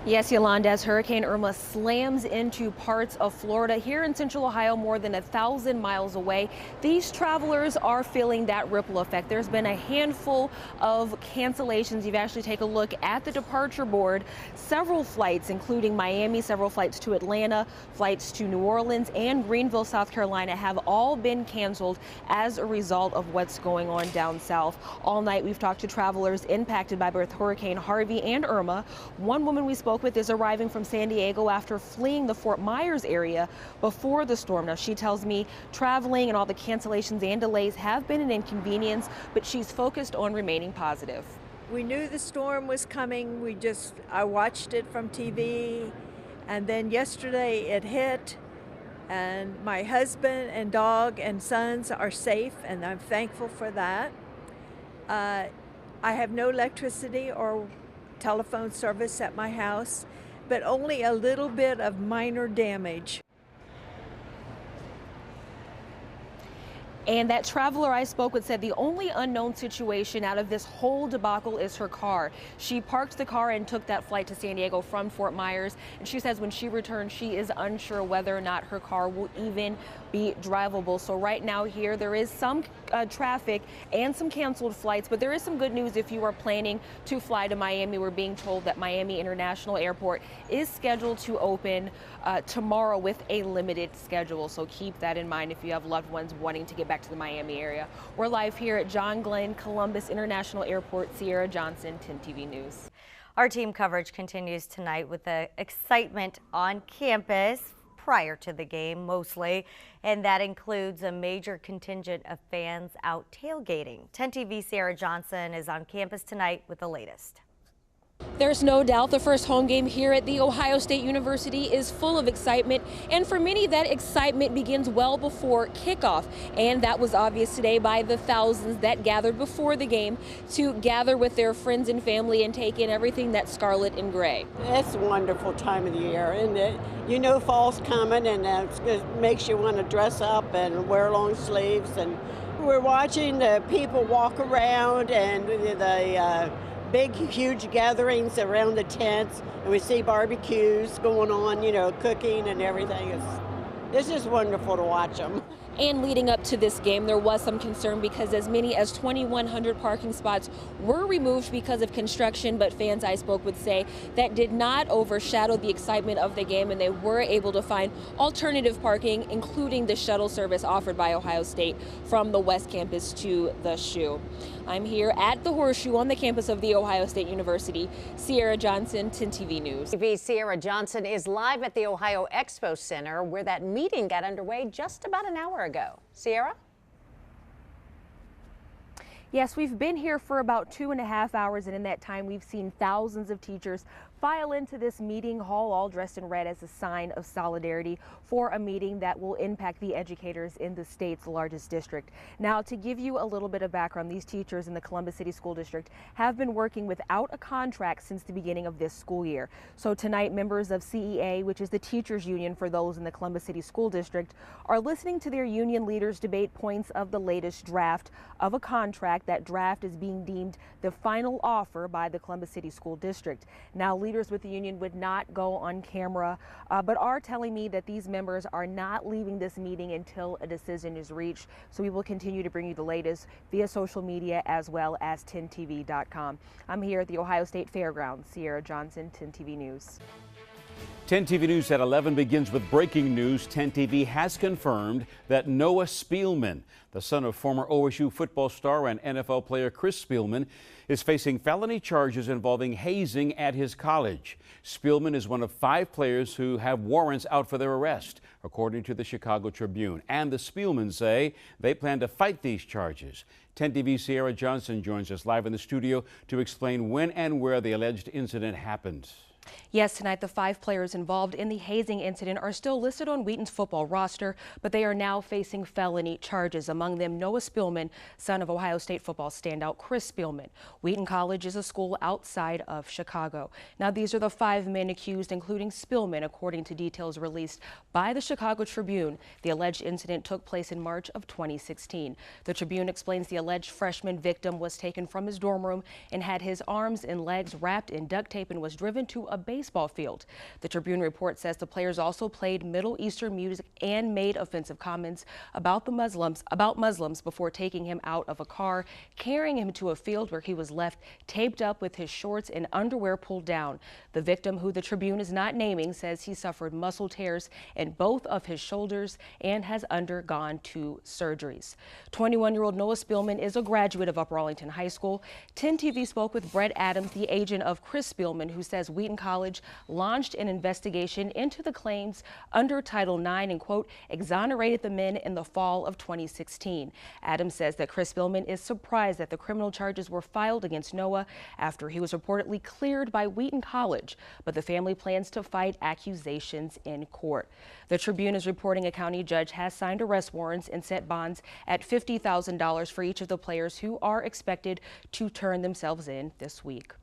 Yes, Yolanda, as Hurricane Irma slams into parts of Florida here in central Ohio, more than 1,000 miles away, these travelers are feeling that ripple effect. There's been a handful of cancellations. You've actually take a look at the departure board. Several flights, including Miami, several flights to Atlanta, flights to New Orleans and Greenville, South Carolina, have all been canceled as a result of what's going on down south. All night, we've talked to travelers impacted by both Hurricane Harvey and Irma. One woman we spoke with is arriving from San Diego after fleeing the Fort Myers area before the storm. Now, she tells me traveling and all the cancellations and delays have been an inconvenience, but she's focused on remaining positive. We knew the storm was coming. I watched it from TV, and then yesterday it hit, and my husband and dog and sons are safe, and I'm thankful for that. I have no electricity or telephone service at my house, but only a little bit of minor damage. And that traveler I spoke with said the only unknown situation out of this whole debacle is her car. She parked the car and took that flight to San Diego from Fort Myers. And she says when she returns, she is unsure whether or not her car will even be drivable. So right now here, there is some traffic and some canceled flights, but there is some good news if you are planning to fly to Miami. We're being told that Miami International Airport is scheduled to open tomorrow with a limited schedule. So keep that in mind if you have loved ones wanting to get back to the Miami area. We're live here at John Glenn Columbus International Airport. Cierra Johnson, 10 TV News. Our team coverage continues tonight with the excitement on campus prior to the game mostly, and that includes a major contingent of fans out tailgating. 10 TV Cierra Johnson is on campus tonight with the latest. There's no doubt the first home game here at The Ohio State University is full of excitement, and for many that excitement begins well before kickoff, and that was obvious today by the thousands that gathered before the game to gather with their friends and family and take in everything that's scarlet and gray. It's a wonderful time of the year, and you know fall's coming, and it makes you want to dress up and wear long sleeves, and we're watching the people walk around and the big, huge gatherings around the tents, and we see barbecues going on, you know, cooking and everything. It's just wonderful to watch them. And leading up to this game, there was some concern because as many as 2,100 parking spots were removed because of construction, but fans I spoke with say that did not overshadow the excitement of the game, and they were able to find alternative parking, including the shuttle service offered by Ohio State from the West Campus to the Shoe. I'm here at the Horseshoe on the campus of The Ohio State University. Cierra Johnson, 10 TV News. TV Cierra Johnson is live at the Ohio Expo Center, where that meeting got underway just about an hour ago. Cierra? Yes, we've been here for about 2.5 hours, and in that time we've seen thousands of teachers file into this meeting hall all dressed in red as a sign of solidarity for a meeting that will impact the educators in the state's largest district. Now, to give you a little bit of background, these teachers in the Columbus City School District have been working without a contract since the beginning of this school year. So tonight, members of CEA, which is the teachers union for those in the Columbus City School District, are listening to their union leaders debate points of the latest draft of a contract. That draft is being deemed the final offer by the Columbus City School District. Now, leaders with the union would not go on camera, but are telling me that these members are not leaving this meeting until a decision is reached. So we will continue to bring you the latest via social media as well as 10tv.com. I'm here at the Ohio State Fairgrounds. Cierra Johnson, 10 TV News. 10 TV News at 11 begins with breaking news. 10 TV has confirmed that Noah Spielman, the son of former OSU football star and NFL player Chris Spielman, is facing felony charges involving hazing at his college. Spielman is one of 5 players who have warrants out for their arrest, according to the Chicago Tribune. And the Spielmans say they plan to fight these charges. 10 TV Cierra Johnson joins us live in the studio to explain when and where the alleged incident happened. Yes, tonight the 5 players involved in the hazing incident are still listed on Wheaton's football roster, but they are now facing felony charges. Among them, Noah Spielman, son of Ohio State football standout Chris Spielman. Wheaton College is a school outside of Chicago. Now, these are the 5 men accused, including Spielman, according to details released by the Chicago Tribune. The alleged incident took place in March of 2016. The Tribune explains the alleged freshman victim was taken from his dorm room and had his arms and legs wrapped in duct tape and was driven to a baseball field. The Tribune report says the players also played Middle Eastern music and made offensive comments about Muslims before taking him out of a car, carrying him to a field where he was left taped up with his shorts and underwear pulled down. The victim, who the Tribune is not naming, says he suffered muscle tears in both of his shoulders and has undergone 2 surgeries. 21-year-old Noah Spielman is a graduate of Upper Arlington High School. 10 TV spoke with Brett Adams, the agent of Chris Spielman, who says Wheaton College launched an investigation into the claims under Title IX and, quote, exonerated the men in the fall of 2016. Adams says that Chris Spielman is surprised that the criminal charges were filed against Noah after he was reportedly cleared by Wheaton College, but the family plans to fight accusations in court. The Tribune is reporting a county judge has signed arrest warrants and set bonds at $50,000 for each of the players who are expected to turn themselves in this week.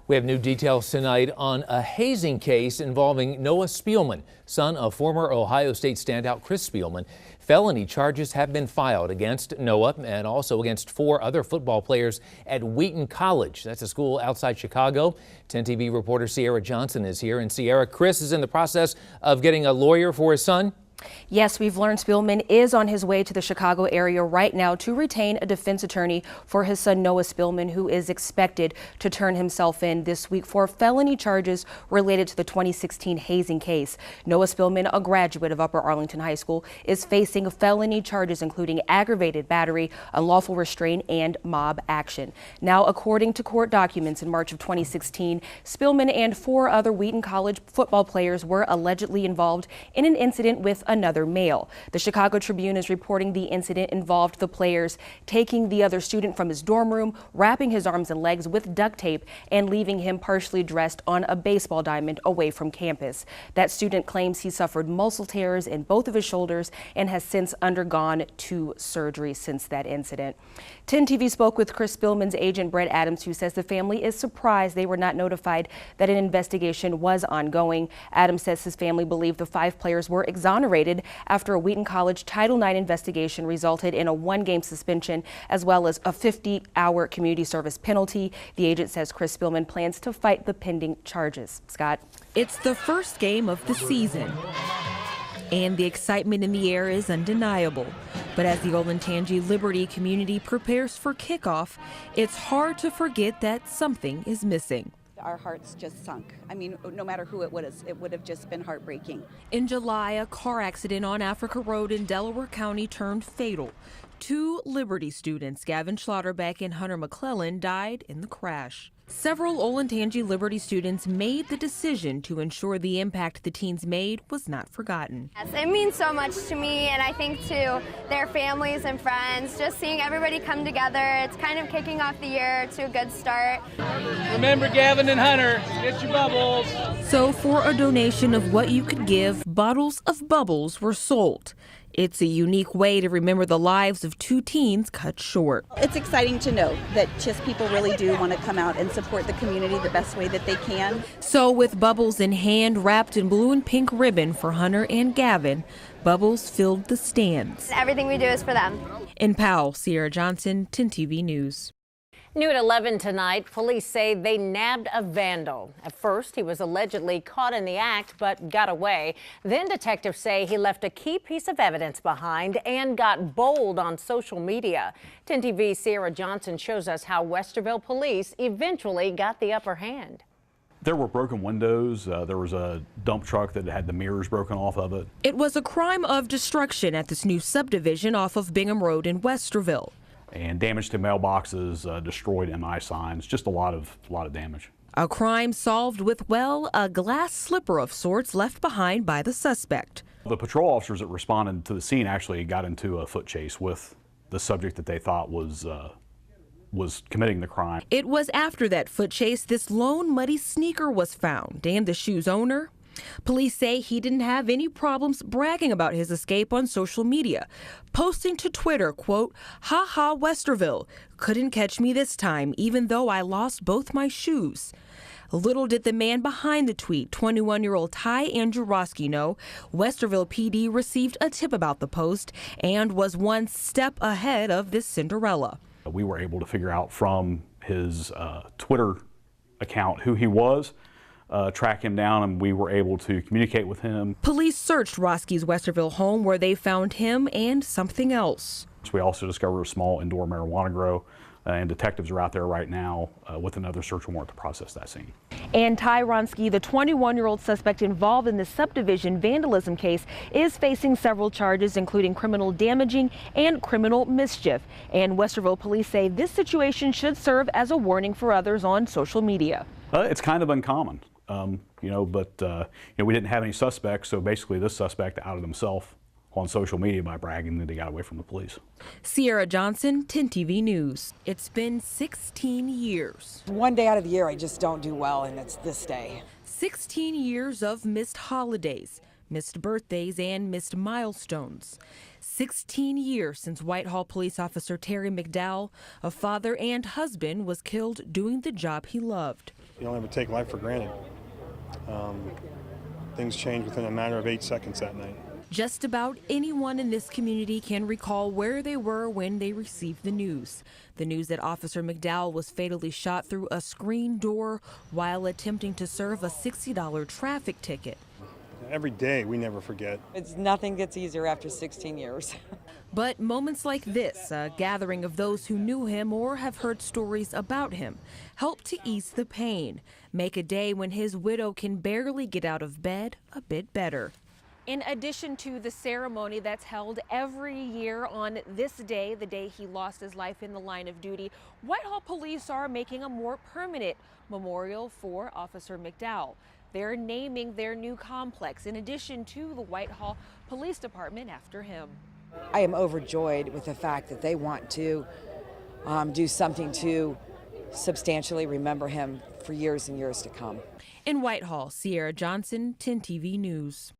We have new details tonight on a hazing case involving Noah Spielman, son of former Ohio State standout Chris Spielman. Felony charges have been filed against Noah and also against 4 other football players at Wheaton College. That's a school outside Chicago. 10 TV reporter Cierra Johnson is here. And Cierra, Chris is in the process of getting a lawyer for his son. Yes, we've learned Spielman is on his way to the Chicago area right now to retain a defense attorney for his son Noah Spielman, who is expected to turn himself in this week for felony charges related to the 2016 hazing case. Noah Spielman, a graduate of Upper Arlington High School, is facing felony charges including aggravated battery, unlawful restraint, and mob action. Now, according to court documents, in March of 2016, Spielman and 4 other Wheaton College football players were allegedly involved in an incident with another male. The Chicago Tribune is reporting the incident involved the players taking the other student from his dorm room, wrapping his arms and legs with duct tape, and leaving him partially dressed on a baseball diamond away from campus. That student claims he suffered muscle tears in both of his shoulders and has since undergone 2 surgeries since that incident. 10 TV spoke with Chris Spielman's agent Brett Adams, who says the family is surprised they were not notified that an investigation was ongoing. Adams says his family believed the 5 players were exonerated after a Wheaton College Title IX investigation resulted in a 1-game suspension as well as a 50-hour community service penalty. The agent says Chris Spielman plans to fight the pending charges. Scott? It's the first game of the season, and the excitement in the air is undeniable. But as the Olentangy Liberty community prepares for kickoff, it's hard to forget that something is missing. Our hearts just sunk. I mean, no matter who it would have just been heartbreaking. In July, a car accident on Africa Road in Delaware County turned fatal. 2 Liberty students, Gavin Schlotterbeck and Hunter McClellan, died in the crash. Several Olentangy Liberty students made the decision to ensure the impact the teens made was not forgotten. Yes, it means so much to me, and I think to their families and friends, just seeing everybody come together. It's kind of kicking off the year to a good start. Remember Gavin and Hunter, get your bubbles. So for a donation of what you could give, bottles of bubbles were sold. It's a unique way to remember the lives of 2 teens cut short. It's exciting to know that just people really do want to come out and support the community the best way that they can. So with bubbles in hand, wrapped in blue and pink ribbon for Hunter and Gavin, bubbles filled the stands. Everything we do is for them. In Powell, Cierra Johnson, 10 TV News. New at 11 tonight, police say they nabbed a vandal. At first, he was allegedly caught in the act, but got away. Then detectives say he left a key piece of evidence behind and got bold on social media. 10 TV's Cierra Johnson shows us how Westerville police eventually got the upper hand. There were broken windows. There was a dump truck that had the mirrors broken off of it. It was a crime of destruction at this new subdivision off of Bingham Road in Westerville. And damage to mailboxes, destroyed MI signs, just a lot of damage. A crime solved with, well, a glass slipper of sorts left behind by the suspect. The patrol officers that responded to the scene actually got into a foot chase with the subject that they thought was committing the crime. It was after that foot chase this lone muddy sneaker was found, and the shoe's owner. Police say he didn't have any problems bragging about his escape on social media, posting to Twitter, quote, "Ha ha, Westerville, couldn't catch me this time, even though I lost both my shoes." Little did the man behind the tweet, 21-year-old Ty Andrew-Roski, know Westerville PD received a tip about the post and was one step ahead of this Cinderella. We were able to figure out from his Twitter account who he was. track him down, and we were able to communicate with him. Police searched Roski's Westerville home where they found him and something else. So we also discovered a small indoor marijuana grow, and detectives are out there right now with another search warrant to process that scene. And Ty Ronsky, the 21-year-old suspect involved in the subdivision vandalism case, is facing several charges, including criminal damaging and criminal mischief. And Westerville police say this situation should serve as a warning for others on social media. It's kind of uncommon, but we didn't have any suspects, so basically this suspect outed himself on social media by bragging that he got away from the police. Cierra Johnson, 10 TV News. It's been 16 years. One day out of the year I just don't do well, and it's this day. 16 years of missed holidays, missed birthdays, and missed milestones. 16 years since Whitehall police officer Terry McDowell, a father and husband, was killed doing the job he loved. You don't ever take life for granted. Things change within a matter of 8 seconds that night. Just about anyone in this community can recall where they were when they received the news. The news that Officer McDowell was fatally shot through a screen door while attempting to serve a $60 traffic ticket. Every day, we never forget. Nothing gets easier after 16 years. But moments like this, a gathering of those who knew him or have heard stories about him, help to ease the pain, make a day when his widow can barely get out of bed a bit better. In addition to the ceremony that's held every year on this day, the day he lost his life in the line of duty, Whitehall police are making a more permanent memorial for Officer McDowell. They're naming their new complex in addition to the Whitehall Police Department after him. I am overjoyed with the fact that they want to do something to substantially remember him for years and years to come. In Whitehall, Cierra Johnson, 10 TV News.